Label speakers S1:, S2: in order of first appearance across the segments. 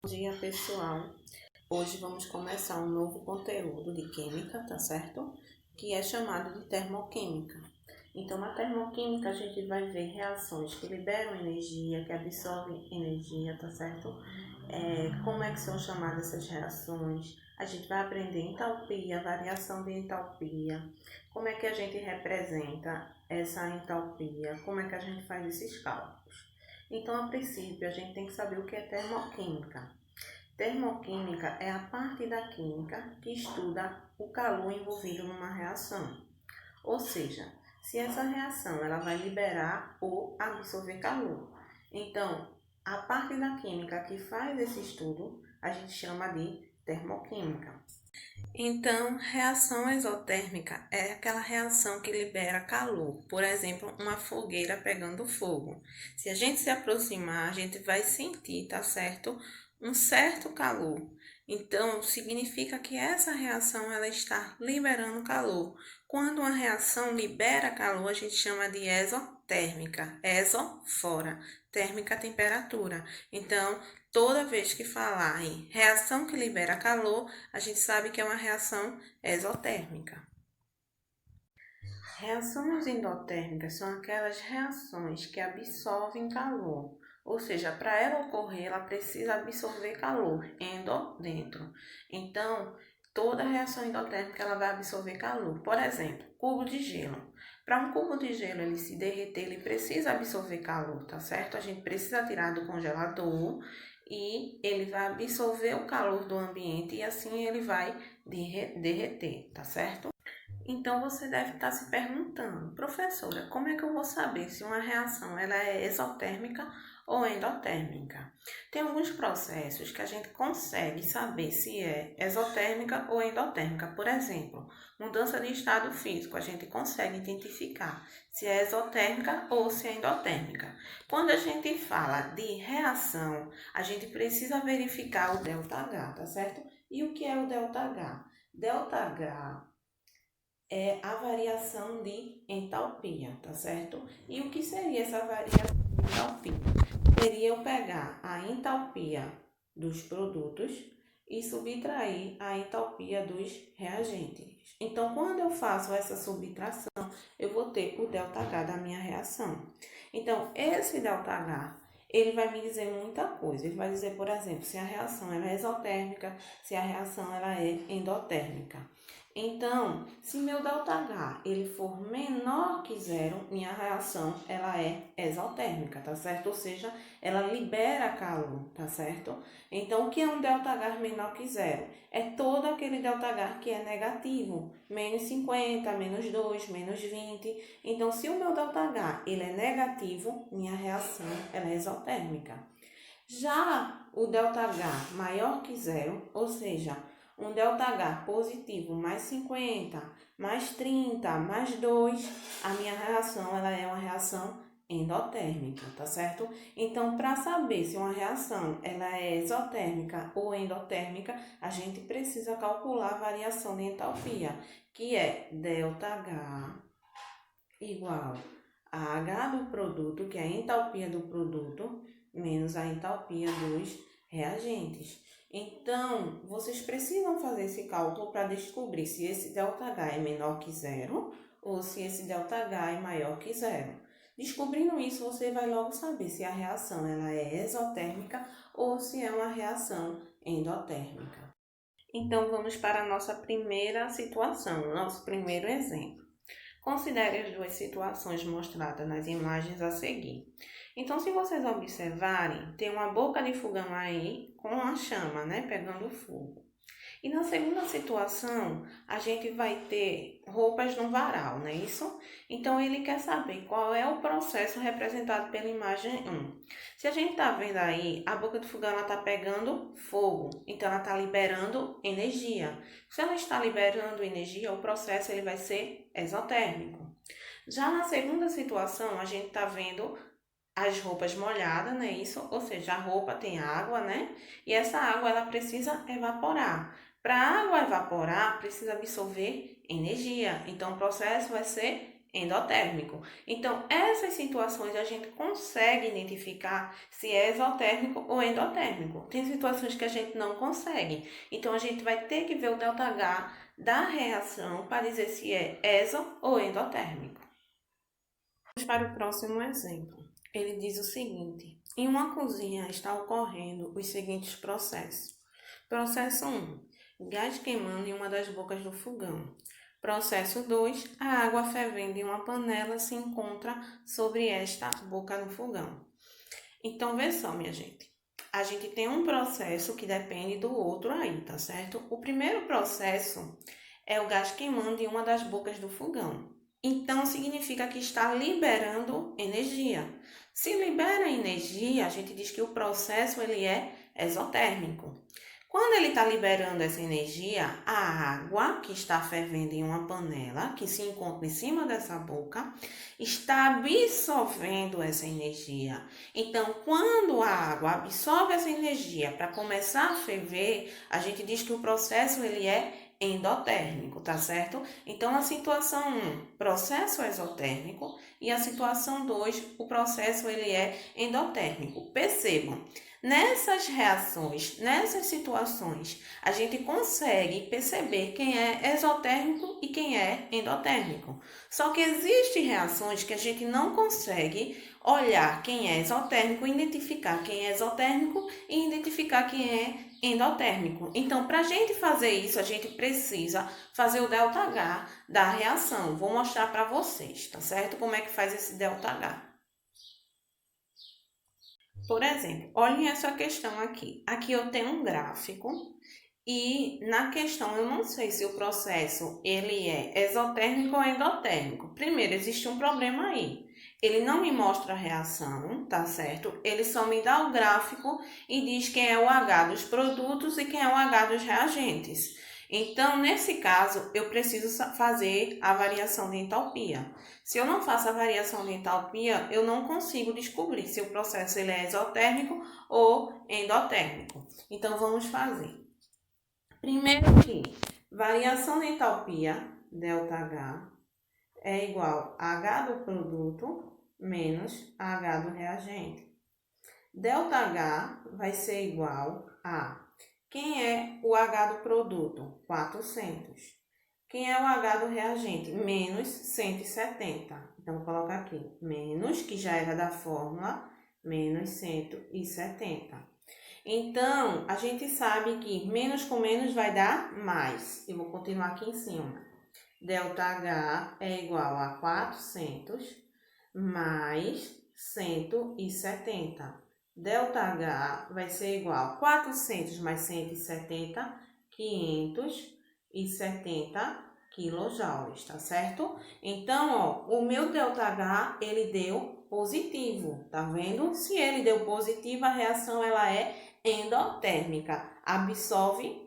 S1: Bom dia, pessoal. Hoje vamos começar um novo conteúdo de química, tá certo? Que é chamado de termoquímica. Então, na termoquímica, a gente vai ver reações que liberam energia, que absorvem energia, tá certo? Como é que são chamadas essas reações? A gente vai aprender entalpia, variação de entalpia, como é que a gente representa essa entalpia, como é que a gente faz esses cálculos. Então, a princípio, a gente tem que saber o que é termoquímica. Termoquímica é a parte da química que estuda o calor envolvido numa reação. Ou seja, se essa reação ela vai liberar ou absorver calor. Então, a parte da química que faz esse estudo, a gente chama de termoquímica. Então, reação exotérmica é aquela reação que libera calor. Por exemplo, uma fogueira pegando fogo. Se a gente se aproximar, a gente vai sentir, tá certo? Um certo calor. Então, significa que essa reação ela está liberando calor. Quando uma reação libera calor, a gente chama de exotérmica. Exo, fora. Térmica, temperatura. Então, toda vez que falar em reação que libera calor, a gente sabe que é uma reação exotérmica. Reações endotérmicas são aquelas reações que absorvem calor, ou seja, para ela ocorrer, ela precisa absorver calor, dentro. Então, toda reação endotérmica ela vai absorver calor. Por exemplo, cubo de gelo. Para um cubo de gelo ele se derreter, ele precisa absorver calor, tá certo? A gente precisa tirar do congelador e ele vai absorver o calor do ambiente e assim ele vai derreter, tá certo? Então você deve estar se perguntando, professora, como é que eu vou saber se uma reação ela é exotérmica ou endotérmica? Tem alguns processos que a gente consegue saber se é exotérmica ou endotérmica. Por exemplo, mudança de estado físico, a gente consegue identificar se é exotérmica ou se é endotérmica. Quando a gente fala de reação, a gente precisa verificar o ΔH, tá certo? E o que é o ΔH? ΔH é a variação de entalpia, tá certo? E o que seria essa variação de entalpia? Seria eu pegar a entalpia dos produtos e subtrair a entalpia dos reagentes. Então, quando eu faço essa subtração, eu vou ter o ΔH da minha reação. Então, esse ΔH, ele vai me dizer muita coisa. Ele vai dizer, por exemplo, se a reação ela é exotérmica, se a reação ela é endotérmica. Então, se meu ΔH ele for menor que zero, minha reação ela é exotérmica, tá certo? Ou seja, ela libera calor, tá certo? Então, o que é um ΔH menor que zero? É todo aquele ΔH que é negativo, menos 50, menos 2, menos 20. Então, se o meu ΔH ele é negativo, minha reação ela é exotérmica. Já o ΔH maior que zero, ou seja, um ΔH positivo mais 50, mais 30, mais 2, a minha reação ela é uma reação endotérmica, tá certo? Então, para saber se uma reação ela é exotérmica ou endotérmica, a gente precisa calcular a variação de entalpia, que é ΔH igual a H do produto, que é a entalpia do produto, menos a entalpia dos reagentes. Então, vocês precisam fazer esse cálculo para descobrir se esse ΔH é menor que zero ou se esse ΔH é maior que zero. Descobrindo isso, você vai logo saber se a reação ela é exotérmica ou se é uma reação endotérmica. Então, vamos para a nossa primeira situação, nosso primeiro exemplo. Considere as duas situações mostradas nas imagens a seguir. Então, se vocês observarem, tem uma boca de fogão aí com a chama, né, pegando fogo. E na segunda situação, a gente vai ter roupas no varal, não é isso? Então, ele quer saber qual é o processo representado pela imagem 1. Se a gente está vendo aí, a boca do fogão está pegando fogo, então ela está liberando energia. Se ela está liberando energia, o processo ele vai ser exotérmico. Já na segunda situação, a gente está vendo as roupas molhadas, não é isso? Ou seja, a roupa tem água, né? E essa água ela precisa evaporar. Para a água evaporar, precisa absorver energia. Então, o processo vai ser endotérmico. Então, essas situações a gente consegue identificar se é exotérmico ou endotérmico. Tem situações que a gente não consegue. Então, a gente vai ter que ver o ΔH da reação para dizer se é exo ou endotérmico. Vamos para o próximo exemplo. Ele diz o seguinte: em uma cozinha está ocorrendo os seguintes processos. Processo 1. Gás queimando em uma das bocas do fogão. Processo 2. A água fervendo em uma panela se encontra sobre esta boca do fogão. Então, vê só, minha gente. A gente tem um processo que depende do outro aí, tá certo? O primeiro processo é o gás queimando em uma das bocas do fogão. Então, significa que está liberando energia. Se libera energia, a gente diz que o processo ele é exotérmico. Quando ele está liberando essa energia, a água que está fervendo em uma panela, que se encontra em cima dessa boca, está absorvendo essa energia. Então, quando a água absorve essa energia para começar a ferver, a gente diz que o processo ele é endotérmico, tá certo? Então, a situação 1, processo exotérmico, e a situação 2, o processo ele é endotérmico. Percebam, nessas reações, nessas situações, a gente consegue perceber quem é exotérmico e quem é endotérmico. Só que existem reações que a gente não consegue olhar quem é exotérmico, identificar quem é exotérmico e identificar quem é endotérmico. Então, para a gente fazer isso, a gente precisa fazer o ΔH da reação. Vou mostrar para vocês, tá certo? Como é que faz esse ΔH. Por exemplo, olhem essa questão aqui. Aqui eu tenho um gráfico e na questão eu não sei se o processo ele é exotérmico ou endotérmico. Primeiro, existe um problema aí. Ele não me mostra a reação, tá certo? Ele só me dá o gráfico e diz quem é o H dos produtos e quem é o H dos reagentes. Então, nesse caso, eu preciso fazer a variação de entalpia. Se eu não faço a variação de entalpia, eu não consigo descobrir se o processo ele é exotérmico ou endotérmico. Então, vamos fazer. Primeiro que variação de entalpia, ΔH, é igual a H do produto menos H do reagente. ΔH vai ser igual a quem é o H do produto? 400. Quem é o H do reagente? Menos 170. Então, vou colocar aqui menos, que já era da fórmula, menos 170. Então, a gente sabe que menos com menos vai dar mais. Eu vou continuar aqui em cima. ΔH é igual a 400 mais 170. ΔH vai ser igual a 400 mais 170, 570 quilojoules, tá certo? Então, ó, o meu ΔH, ele deu positivo, tá vendo? Se ele deu positivo, a reação ela é endotérmica, absorve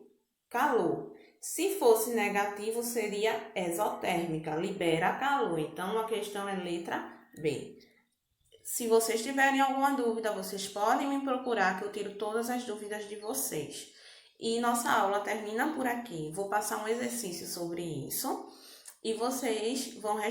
S1: calor. Se fosse negativo, seria exotérmica, libera calor. Então, a questão é letra B. Se vocês tiverem alguma dúvida, vocês podem me procurar que eu tiro todas as dúvidas de vocês. E nossa aula termina por aqui. Vou passar um exercício sobre isso e vocês vão responder.